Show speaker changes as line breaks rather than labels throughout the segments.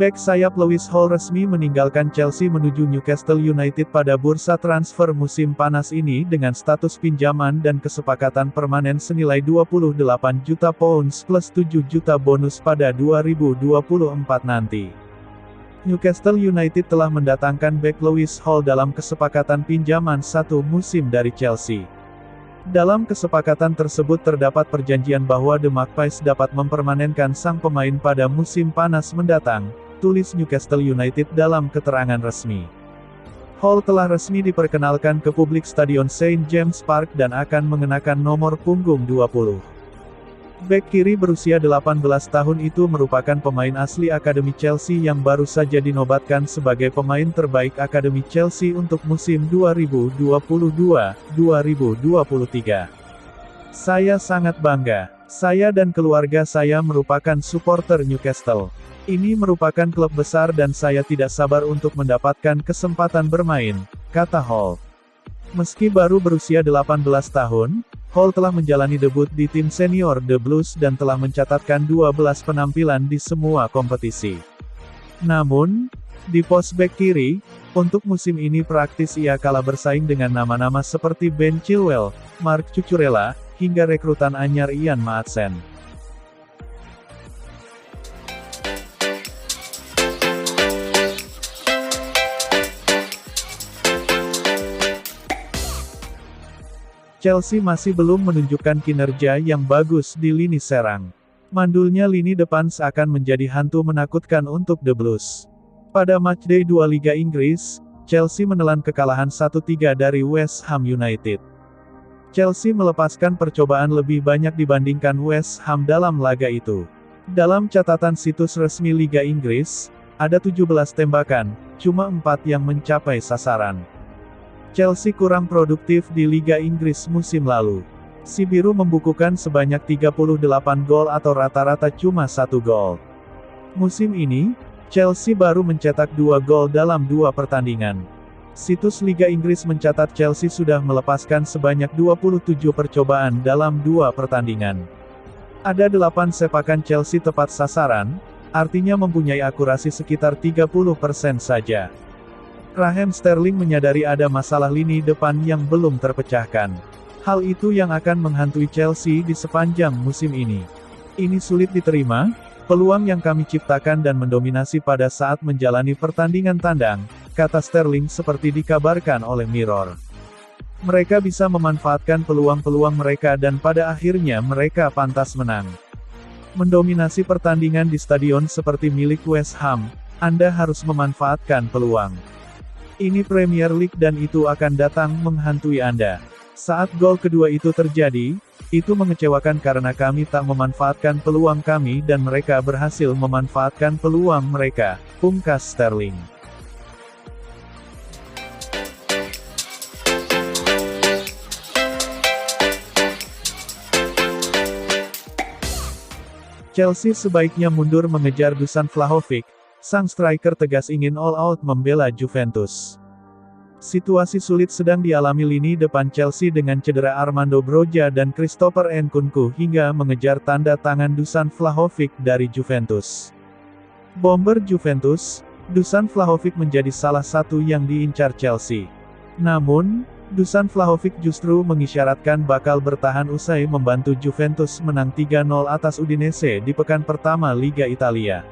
Bek sayap Lewis Hall resmi meninggalkan Chelsea menuju Newcastle United pada bursa transfer musim panas ini dengan status pinjaman dan kesepakatan permanen senilai 28 juta pounds plus 7 juta bonus pada 2024 nanti. Newcastle United telah mendatangkan bek Lewis Hall dalam kesepakatan pinjaman satu musim dari Chelsea. Dalam kesepakatan tersebut terdapat perjanjian bahwa The Magpies dapat mempermanenkan sang pemain pada musim panas mendatang, tulis Newcastle United dalam keterangan resmi. Hall telah resmi diperkenalkan ke publik Stadion St James Park dan akan mengenakan nomor punggung 20. Bek kiri berusia 18 tahun itu merupakan pemain asli Akademi Chelsea yang baru saja dinobatkan sebagai pemain terbaik Akademi Chelsea untuk musim 2022-2023. Saya sangat bangga. Saya dan keluarga saya merupakan supporter Newcastle. Ini merupakan klub besar dan saya tidak sabar untuk mendapatkan kesempatan bermain, kata Hall. Meski baru berusia 18 tahun, Hall telah menjalani debut di tim senior The Blues dan telah mencatatkan 12 penampilan di semua kompetisi. Namun, di pos bek kiri, untuk musim ini praktis ia kalah bersaing dengan nama-nama seperti Ben Chilwell, Marc Cucurella, hingga rekrutan anyar Ian Maatsen. Chelsea masih belum menunjukkan kinerja yang bagus di lini serang. Mandulnya lini depan seakan menjadi hantu menakutkan untuk The Blues. Pada matchday 2 Liga Inggris, Chelsea menelan kekalahan 1-3 dari West Ham United. Chelsea melepaskan percobaan lebih banyak dibandingkan West Ham dalam laga itu. Dalam catatan situs resmi Liga Inggris, ada 17 tembakan, cuma 4 yang mencapai sasaran. Chelsea kurang produktif di Liga Inggris musim lalu. Si Biru membukukan sebanyak 38 gol atau rata-rata cuma 1 gol. Musim ini, Chelsea baru mencetak 2 gol dalam 2 pertandingan. Situs Liga Inggris mencatat Chelsea sudah melepaskan sebanyak 27 percobaan dalam 2 pertandingan. Ada 8 sepakan Chelsea tepat sasaran, artinya mempunyai akurasi sekitar 30% saja. Raheem Sterling menyadari ada masalah lini depan yang belum terpecahkan. Hal itu yang akan menghantui Chelsea di sepanjang musim ini. Ini sulit diterima, peluang yang kami ciptakan dan mendominasi pada saat menjalani pertandingan tandang, kata Sterling seperti dikabarkan oleh Mirror. Mereka bisa memanfaatkan peluang-peluang mereka dan pada akhirnya mereka pantas menang. Mendominasi pertandingan di stadion seperti milik West Ham, Anda harus memanfaatkan peluang. Ini Premier League dan itu akan datang menghantui Anda. Saat gol kedua itu terjadi, itu mengecewakan karena kami tak memanfaatkan peluang kami dan mereka berhasil memanfaatkan peluang mereka, pungkas Sterling. Chelsea sebaiknya mundur mengejar Dusan Vlahovic. Sang striker tegas ingin all-out membela Juventus. Situasi sulit sedang dialami lini depan Chelsea dengan cedera Armando Broja dan Christopher Nkunku hingga mengejar tanda tangan Dusan Vlahovic dari Juventus. Bomber Juventus, Dusan Vlahovic menjadi salah satu yang diincar Chelsea. Namun, Dusan Vlahovic justru mengisyaratkan bakal bertahan usai membantu Juventus menang 3-0 atas Udinese di pekan pertama Liga Italia.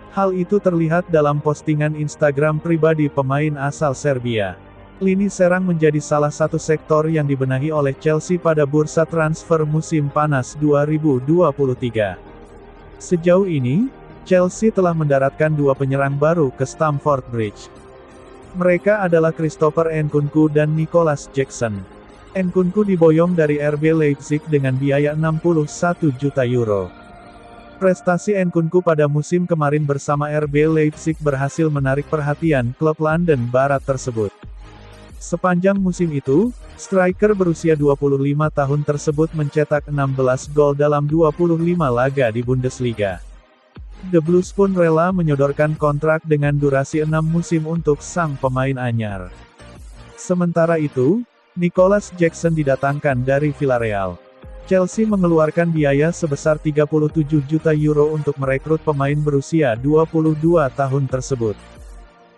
Hal itu terlihat dalam postingan Instagram pribadi pemain asal Serbia. Lini serang menjadi salah satu sektor yang dibenahi oleh Chelsea pada bursa transfer musim panas 2023. Sejauh ini, Chelsea telah mendaratkan 2 penyerang baru ke Stamford Bridge. Mereka adalah Christopher Nkunku dan Nicolas Jackson. Nkunku diboyong dari RB Leipzig dengan biaya 61 juta euro. Prestasi Nkunku pada musim kemarin bersama RB Leipzig berhasil menarik perhatian klub London Barat tersebut. Sepanjang musim itu, striker berusia 25 tahun tersebut mencetak 16 gol dalam 25 laga di Bundesliga. The Blues pun rela menyodorkan kontrak dengan durasi 6 musim untuk sang pemain anyar. Sementara itu, Nicolas Jackson didatangkan dari Villarreal. Chelsea mengeluarkan biaya sebesar 37 juta euro untuk merekrut pemain berusia 22 tahun tersebut.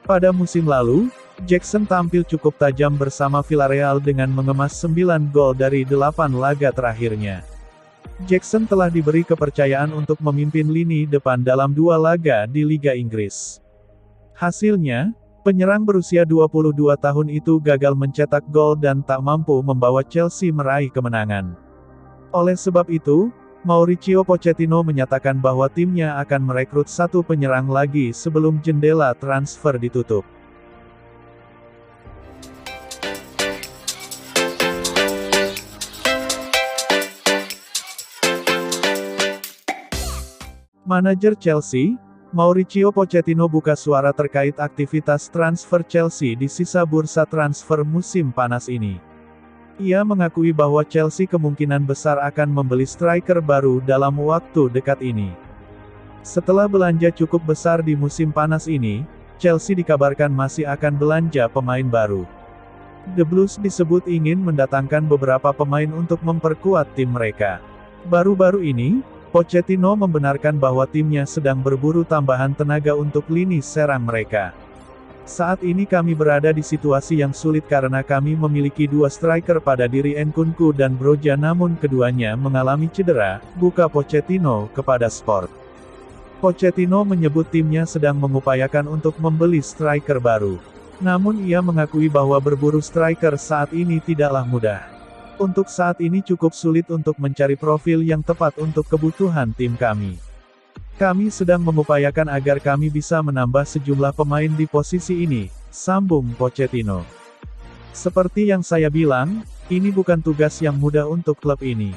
Pada musim lalu, Jackson tampil cukup tajam bersama Villarreal dengan mengemas 9 gol dari 8 laga terakhirnya. Jackson telah diberi kepercayaan untuk memimpin lini depan dalam 2 laga di Liga Inggris. Hasilnya, penyerang berusia 22 tahun itu gagal mencetak gol dan tak mampu membawa Chelsea meraih kemenangan. Oleh sebab itu, Mauricio Pochettino menyatakan bahwa timnya akan merekrut 1 penyerang lagi sebelum jendela transfer ditutup. Manajer Chelsea, Mauricio Pochettino buka suara terkait aktivitas transfer Chelsea di sisa bursa transfer musim panas ini. Ia mengakui bahwa Chelsea kemungkinan besar akan membeli striker baru dalam waktu dekat ini. Setelah belanja cukup besar di musim panas ini, Chelsea dikabarkan masih akan belanja pemain baru. The Blues disebut ingin mendatangkan beberapa pemain untuk memperkuat tim mereka. Baru-baru ini, Pochettino membenarkan bahwa timnya sedang berburu tambahan tenaga untuk lini serang mereka. Saat ini kami berada di situasi yang sulit karena kami memiliki 2 striker pada diri Nkunku dan Broja namun keduanya mengalami cedera, buka Pochettino kepada Sport. Pochettino menyebut timnya sedang mengupayakan untuk membeli striker baru. Namun ia mengakui bahwa berburu striker saat ini tidaklah mudah. Untuk saat ini cukup sulit untuk mencari profil yang tepat untuk kebutuhan tim kami. Kami sedang mengupayakan agar kami bisa menambah sejumlah pemain di posisi ini, sambung Pochettino. Seperti yang saya bilang, ini bukan tugas yang mudah untuk klub ini.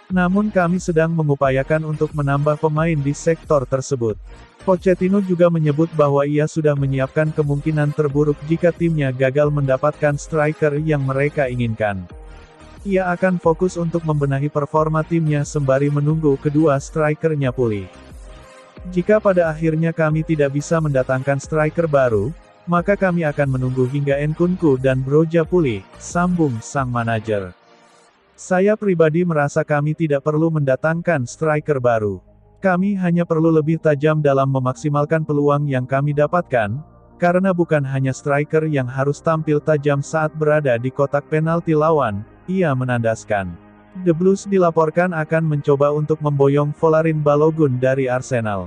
Namun kami sedang mengupayakan untuk menambah pemain di sektor tersebut. Pochettino juga menyebut bahwa ia sudah menyiapkan kemungkinan terburuk jika timnya gagal mendapatkan striker yang mereka inginkan. Ia akan fokus untuk membenahi performa timnya sembari menunggu kedua strikernya pulih. Jika pada akhirnya kami tidak bisa mendatangkan striker baru, maka kami akan menunggu hingga Nkunku dan Broja pulih, sambung sang manajer. Saya pribadi merasa kami tidak perlu mendatangkan striker baru. Kami hanya perlu lebih tajam dalam memaksimalkan peluang yang kami dapatkan, karena bukan hanya striker yang harus tampil tajam saat berada di kotak penalti lawan, ia menandaskan. The Blues dilaporkan akan mencoba untuk memboyong Folarin Balogun dari Arsenal.